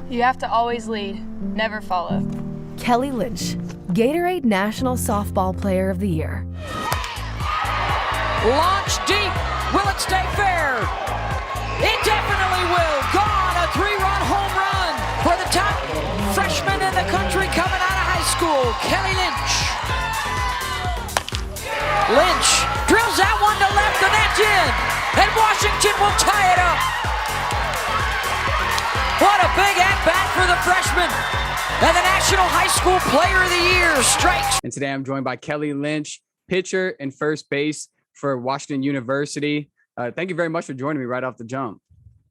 You have to always lead, never follow. Kelley Lynch, Gatorade National Softball Player of the Year. Launch deep. Will it stay fair? It definitely will. Gone. A 3-run home run for the top freshman in the country coming out of high school, Kelley Lynch. Lynch drills that one to left, and that's in. And Washington will tie it up. What a big at-bat for the freshman. And the National High School Player of the Year strikes. And today I'm joined by Kelley Lynch, pitcher and first base for Washington University. Thank you very much for joining me right off the jump.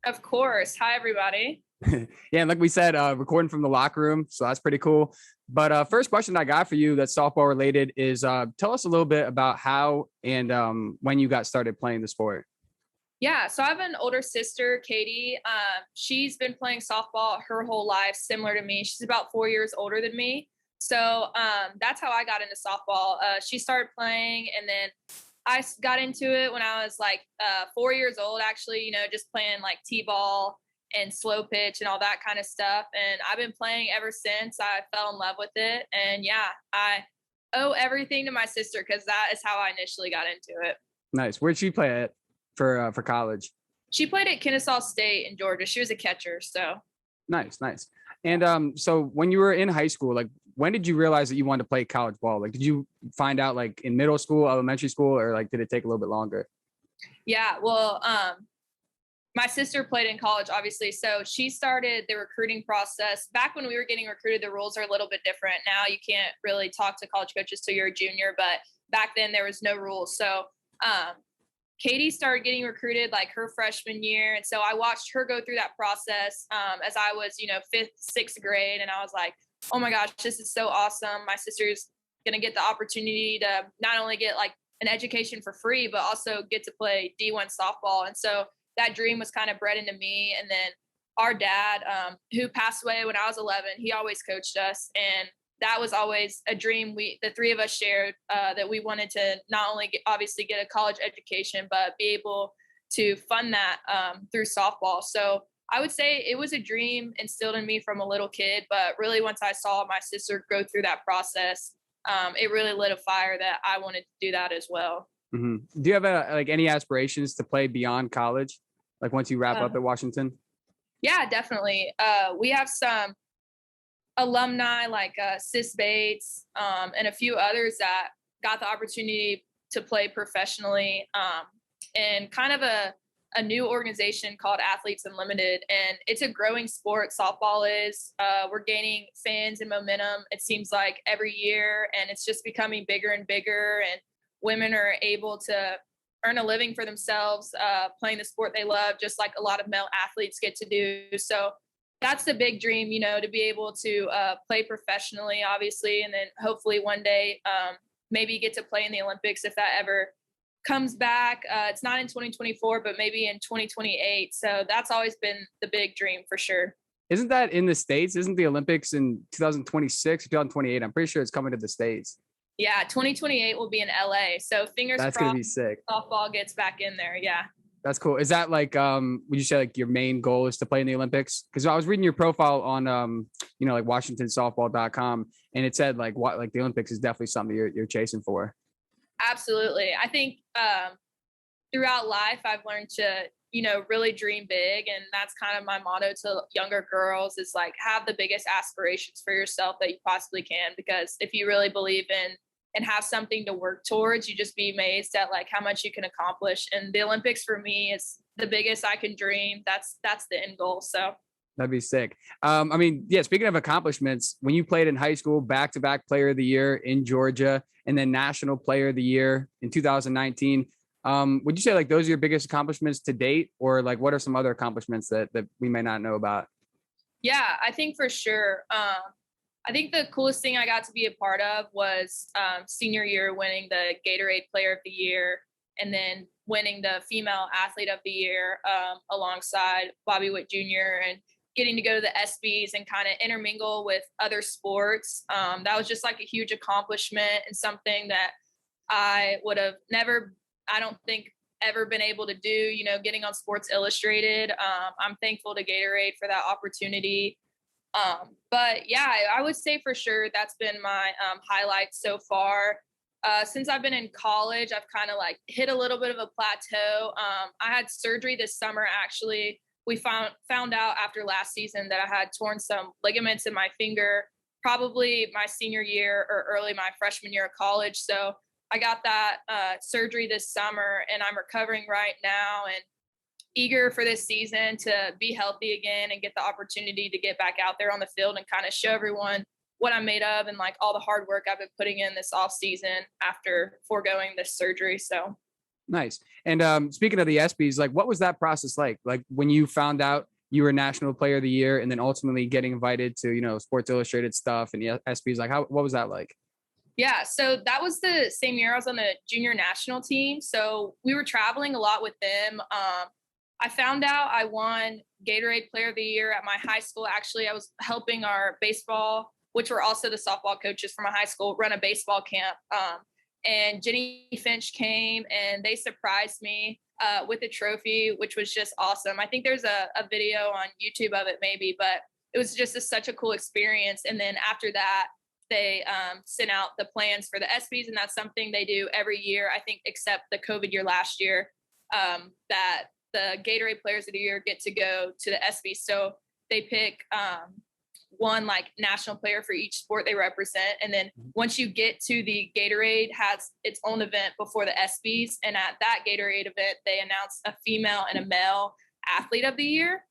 Of course. Hi, everybody. Yeah, and like we said, recording from the locker room, so that's pretty cool. But first question I got for you that's softball related is tell us a little bit about how and when you got started playing the sport. Yeah, so I have an older sister, Katie. She's been playing softball her whole life, similar to me. She's about 4 years older than me. So that's how I got into softball. She started playing, and then I got into it when I was like 4 years old, actually, just playing like T-ball and slow pitch and all that kind of stuff. And I've been playing ever since. I fell in love with it. And yeah, I owe everything to my sister because that is how I initially got into it. Nice. Where'd she play at for college? She played at Kennesaw State in Georgia. She was a catcher. So Nice. And so when you were in high school, like when did you realize that you wanted to play college ball? Like, did you find out like in middle school, elementary school, or like did it take a little bit longer? Yeah, well, my sister played in college, obviously. So she started the recruiting process. Back when we were getting recruited, the rules are a little bit different. Now you can't really talk to college coaches till you're a junior, but back then there was no rules. So Katie started getting recruited like her freshman year. And so I watched her go through that process as I was, 5th, 6th grade. And I was like, oh my gosh, this is so awesome. My sister's going to get the opportunity to not only get like an education for free, but also get to play D1 softball. And so that dream was kind of bred into me. And then our dad, who passed away when I was 11, he always coached us. And that was always a dream the three of us shared, that we wanted to not only obviously get a college education, but be able to fund that through softball. So I would say it was a dream instilled in me from a little kid, but really once I saw my sister go through that process, it really lit a fire that I wanted to do that as well. Mm-hmm. Do you have any aspirations to play beyond college? Like once you wrap up at Washington? Yeah, definitely. We have some alumni like Sis Bates and a few others that got the opportunity to play professionally in kind of a new organization called Athletes Unlimited. And it's a growing sport. Softball is. We're gaining fans and momentum, it seems like, every year. And it's just becoming bigger and bigger. And women are able to earn a living for themselves playing the sport they love, just like a lot of male athletes get to do. So that's the big dream, to be able to play professionally, obviously, and then hopefully one day maybe get to play in the Olympics if that ever comes back. It's not in 2024, but maybe in 2028. So that's always been the big dream for sure. Isn't that in the States? Isn't the Olympics in 2026 or 2028? I'm pretty sure it's coming to the States. Yeah, 2028 will be in LA. So fingers crossed. That's gonna be sick. Softball gets back in there. Yeah. That's cool. Is that like, would you say like your main goal is to play in the Olympics? Because I was reading your profile on, like WashingtonSoftball.com, and it said like the Olympics is definitely something you're chasing for. Absolutely. I think throughout life, I've learned to, really dream big. And that's kind of my motto to younger girls is like, have the biggest aspirations for yourself that you possibly can. Because if you really believe in and have something to work towards, you just be amazed at like how much you can accomplish. And the Olympics for me is the biggest I can dream. That's the end goal. So that'd be sick. Speaking of accomplishments, when you played in high school, back-to-back player of the year in Georgia, and then national player of the year in 2019, would you say like those are your biggest accomplishments to date, or like what are some other accomplishments that we may not know about? Yeah, I think for sure. I think the coolest thing I got to be a part of was senior year winning the Gatorade Player of the Year, and then winning the Female Athlete of the Year alongside Bobby Witt Jr. and getting to go to the ESPYs and kind of intermingle with other sports. That was just like a huge accomplishment and something that I would have never, I don't think, ever been able to do, getting on Sports Illustrated. I'm thankful to Gatorade for that opportunity. But yeah, I would say for sure that's been my highlight so far. Since I've been in college, I've kind of like hit a little bit of a plateau. I had surgery this summer, actually. We found out after last season that I had torn some ligaments in my finger, probably my senior year or early my freshman year of college. So I got that surgery this summer, and I'm recovering right now and eager for this season to be healthy again and get the opportunity to get back out there on the field and kind of show everyone what I'm made of and like all the hard work I've been putting in this off season after foregoing this surgery. So Nice. And speaking of the ESPYs, like what was that process like? Like when you found out you were National Player of the Year and then ultimately getting invited to, Sports Illustrated stuff and the ESPYs, like what was that like? yeah, so that was the same year I was on the junior national team. So we were traveling a lot with them. I found out I won Gatorade Player of the Year at my high school. Actually, I was helping our baseball, which were also the softball coaches from my high school, run a baseball camp. And Jenny Finch came and they surprised me with a trophy, which was just awesome. I think there's a video on YouTube of it maybe, but it was just such a cool experience. And then after that, they sent out the plans for the ESPYs, and that's something they do every year, I think, except the COVID year last year, that the Gatorade Players of the Year get to go to the ESPYs. So they pick one like national player for each sport they represent. And then once you get to the Gatorade has its own event before the ESPYs. And at that Gatorade event, they announce a female and a male athlete of the year.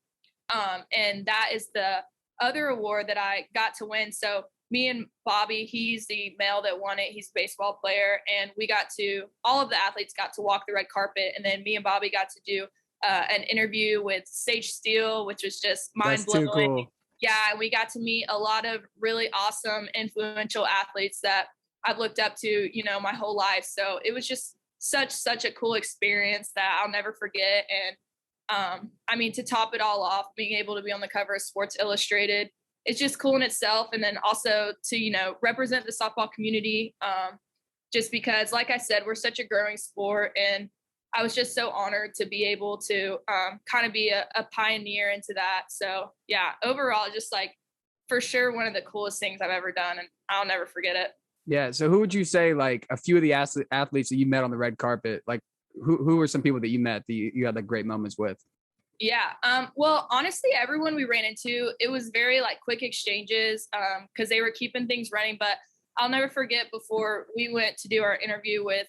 And that is the other award that I got to win. So me and Bobby, he's the male that won it. He's a baseball player. And all of the athletes got to walk the red carpet. And then me and Bobby got to do an interview with Sage Steele, which was just mind blowing. That's too cool. Yeah, we got to meet a lot of really awesome, influential athletes that I've looked up to, my whole life. So it was just such a cool experience that I'll never forget. And to top it all off, being able to be on the cover of Sports Illustrated, it's just cool in itself. And then also to, represent the softball community, just because, like I said, we're such a growing sport, and I was just so honored to be able to kind of be a pioneer into that. So yeah, overall, just like for sure, one of the coolest things I've ever done, and I'll never forget it. Yeah. So who would you say, like a few of the athletes that you met on the red carpet, like who were some people that you met that you had like great moments with? Yeah. Well, honestly, everyone we ran into, it was very like quick exchanges because they were keeping things running. But I'll never forget before we went to do our interview with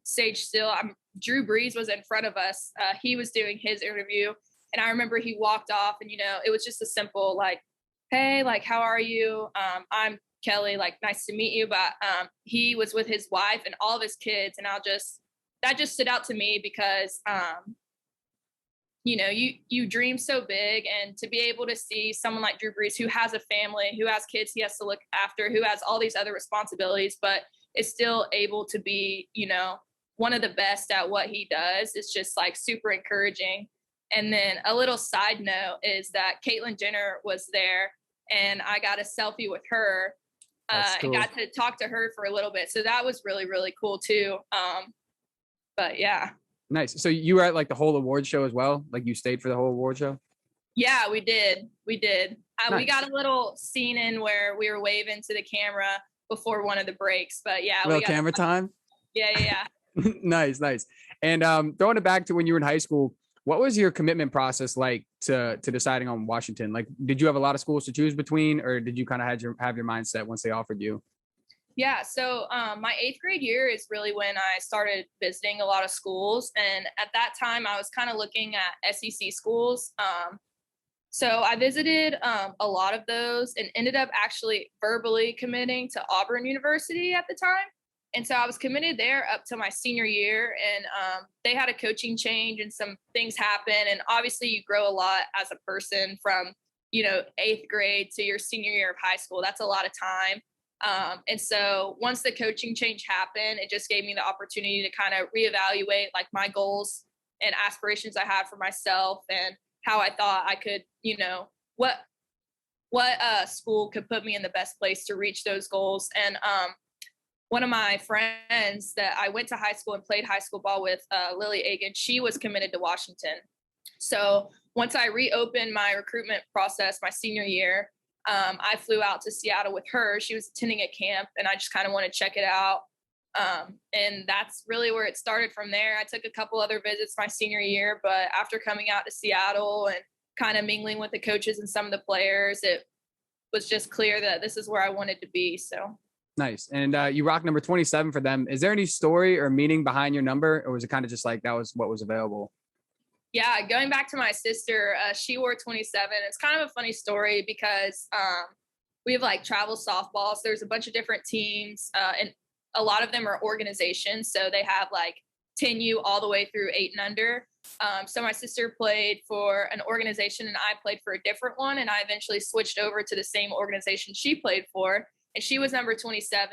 Sage Steele, Drew Brees was in front of us. He was doing his interview, and I remember he walked off, and it was just a simple like, "Hey, like, how are you? I'm Kelley. Like, nice to meet you." But he was with his wife and all of his kids, and that just stood out to me because you dream so big, and to be able to see someone like Drew Brees, who has a family, who has kids he has to look after, who has all these other responsibilities, but is still able to be, one of the best at what he does. It's just like super encouraging. And then a little side note is that Caitlyn Jenner was there, and I got a selfie with her cool. And got to talk to her for a little bit. So that was really, really cool too. But yeah. Nice. So you were at like the whole award show as well? Like you stayed for the whole award show? Yeah, we did. Nice. We got a little scene in where we were waving to the camera before one of the breaks, but yeah. We got camera time? Yeah. Nice. And throwing it back to when you were in high school, what was your commitment process like to deciding on Washington? Like, did you have a lot of schools to choose between, or did you kind of have your mindset once they offered you? Yeah. So my 8th grade year is really when I started visiting a lot of schools. And at that time I was kind of looking at SEC schools. So I visited a lot of those and ended up actually verbally committing to Auburn University at the time. And so I was committed there up to my senior year, and they had a coaching change and some things happen. And obviously you grow a lot as a person from, 8th grade to your senior year of high school. That's a lot of time. And so once the coaching change happened, it just gave me the opportunity to kind of reevaluate like my goals and aspirations I had for myself, and how I thought I could, what school could put me in the best place to reach those goals. And one of my friends that I went to high school and played high school ball with, Lily Agan, she was committed to Washington. So once I reopened my recruitment process my senior year, I flew out to Seattle with her. She was attending a camp, and I just kind of want to check it out. And that's really where it started from there. I took a couple other visits my senior year, but after coming out to Seattle and kind of mingling with the coaches and some of the players, it was just clear that this is where I wanted to be. So nice. And you rock number 27 for them. Is there any story or meaning behind your number, or was it kind of just like that was what was available? Yeah, going back to my sister, she wore 27. It's kind of a funny story because we have like travel softball. So there's a bunch of different teams, and a lot of them are organizations. So they have like 10U all the way through 8 and under. So my sister played for an organization and I played for a different one. And I eventually switched over to the same organization she played for. And she was number 27.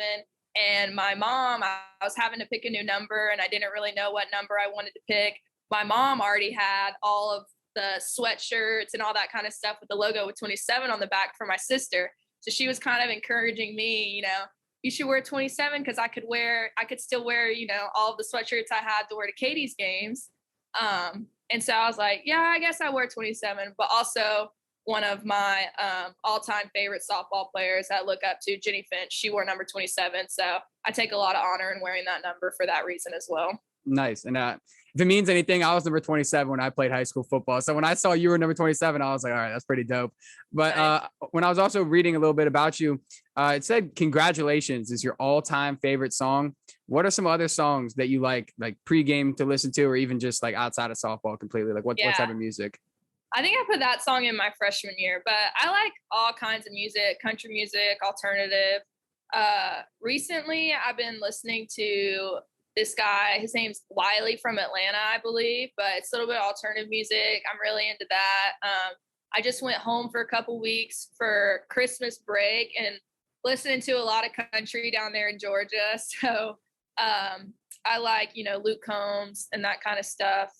And my mom, I was having to pick a new number and I didn't really know what number I wanted to pick. My mom already had all of the sweatshirts and all that kind of stuff with the logo with 27 on the back for my sister. So she was kind of encouraging me, you should wear 27 because I could still wear, all of the sweatshirts I had to wear to Katie's games. And so I was like, yeah, I guess I wear 27, but also one of my all-time favorite softball players I look up to, Jenny Finch, she wore number 27. So I take a lot of honor in wearing that number for that reason as well. Nice. And if it means anything, I was number 27 when I played high school football. So when I saw you were number 27, I was like, all right, that's pretty dope. But when I was also reading a little bit about you, it said Congratulations is your all-time favorite song. What are some other songs that you like pregame to listen to, or even just like outside of softball completely? Like what type of music? I think I put that song in my freshman year, but I like all kinds of music, country music, alternative. Recently, I've been listening to this guy, his name's Wiley from Atlanta, I believe, but it's a little bit alternative music. I'm really into that. I just went home for a couple weeks for Christmas break and listening to a lot of country down there in Georgia. So I like, Luke Combs and that kind of stuff.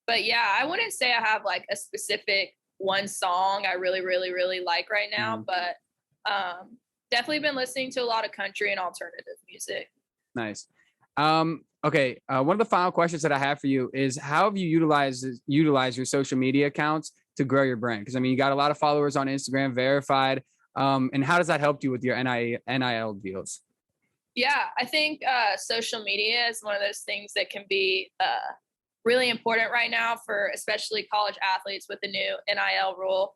But yeah, I wouldn't say I have like a specific one song I really, really, really like right now, but definitely been listening to a lot of country and alternative music. Nice. Okay. One of the final questions that I have for you is how have you utilized your social media accounts to grow your brand? Because I mean, you got a lot of followers on Instagram, verified. And how does that help you with your NIL deals? Yeah, I think social media is one of those things that can be really important right now for especially college athletes with the new NIL rule.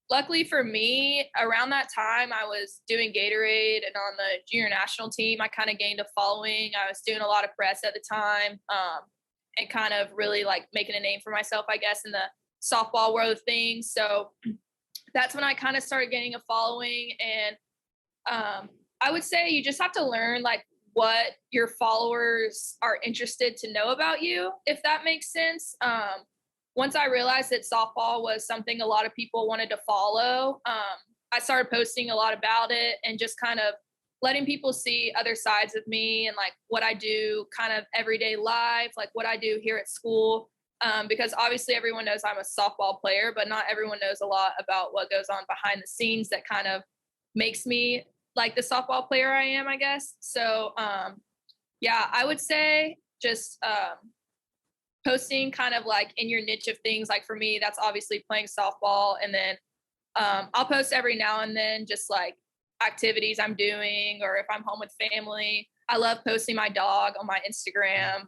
Luckily for me, around that time, I was doing Gatorade and on the junior national team. I kind of gained a following. I was doing a lot of press at the time and kind of really like making a name for myself, I guess, in the softball world of things. So that's when I kind of started getting a following. And I would say you just have to learn like what your followers are interested to know about you, if that makes sense. Once I realized that softball was something a lot of people wanted to follow, I started posting a lot about it and just kind of letting people see other sides of me and like what I do kind of everyday life, like what I do here at school. Because obviously everyone knows I'm a softball player, but not everyone knows a lot about what goes on behind the scenes that kind of makes me like the softball player I am, I guess. So, yeah, I would say just posting kind of like in your niche of things. Like for me, that's obviously playing softball. And then I'll post every now and then just like activities I'm doing, or if I'm home with family. I love posting my dog on my Instagram.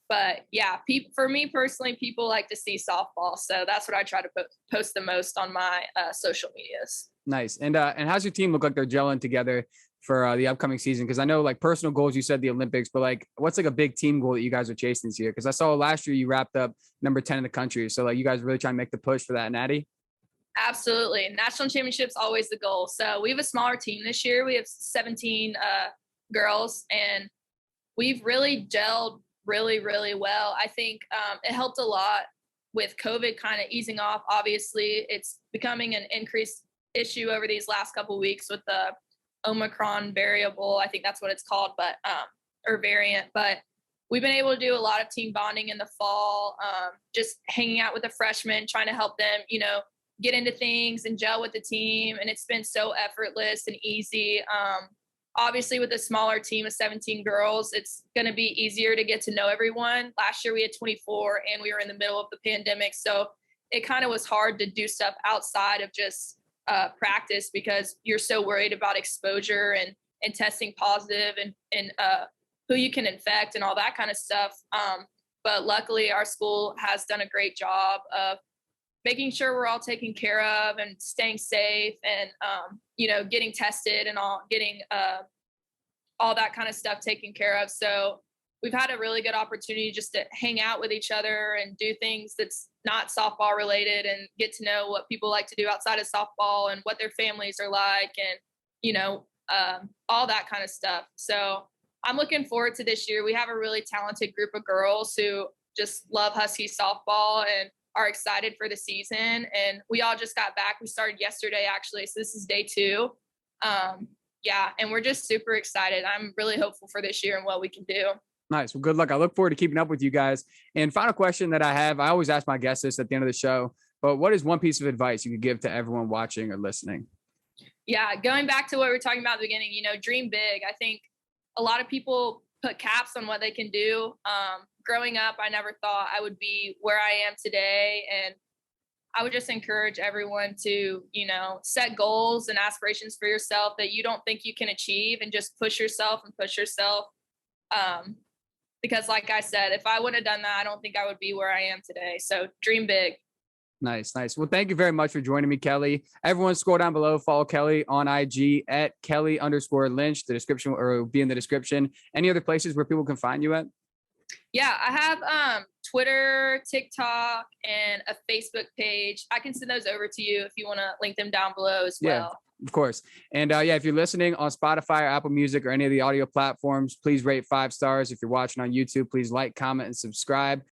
But yeah, for me personally, people like to see softball. So that's what I try to post the most on my social medias. Nice. And how's your team look like they're gelling together for the upcoming season? Because I know like personal goals, you said the Olympics, but like what's like a big team goal that you guys are chasing this year? Because I saw last year you wrapped up number 10 in the country. So like you guys really trying to make the push for that natty? Absolutely. National championship's always the goal. So we have a smaller team this year. We have 17 girls, and we've really gelled really, really well. I think it helped a lot with COVID kind of easing off. Obviously, it's becoming an increased issue over these last couple of weeks with the Omicron variable. I think that's what it's called, but or variant. But we've been able to do a lot of team bonding in the fall, just hanging out with the freshmen, trying to help them, get into things and gel with the team. And it's been so effortless and easy. Obviously, with a smaller team of 17 girls, it's going to be easier to get to know everyone. Last year, we had 24, and we were in the middle of the pandemic. So it kind of was hard to do stuff outside of just practice because you're so worried about exposure and testing positive and who you can infect and all that kind of stuff. But luckily our school has done a great job of making sure we're all taken care of and staying safe and, getting tested and getting all that kind of stuff taken care of. So we've had a really good opportunity just to hang out with each other and do things that's not softball related and get to know what people like to do outside of softball and what their families are like and, all that kind of stuff. So I'm looking forward to this year. We have a really talented group of girls who just love Husky softball and are excited for the season. And we all just got back. We started yesterday, actually. So this is day 2. And we're just super excited. I'm really hopeful for this year and what we can do. Nice. Well, good luck. I look forward to keeping up with you guys. And final question that I have, I always ask my guests this at the end of the show, but what is one piece of advice you could give to everyone watching or listening? Yeah. Going back to what we were talking about at the beginning, dream big. I think a lot of people put caps on what they can do. Growing up, I never thought I would be where I am today. And I would just encourage everyone to, set goals and aspirations for yourself that you don't think you can achieve and just push yourself. Because like I said, if I wouldn't have done that, I don't think I would be where I am today. So dream big. Nice. Well, thank you very much for joining me, Kelley. Everyone scroll down below, follow Kelley on IG at Kelley_Lynch. The description will be in the description. Any other places where people can find you at? Yeah, I have Twitter, TikTok, and a Facebook page. I can send those over to you if you want to link them down below as well. Of course. And if you're listening on Spotify or Apple Music or any of the audio platforms, please rate 5 stars. If you're watching on YouTube, please like, comment, and subscribe.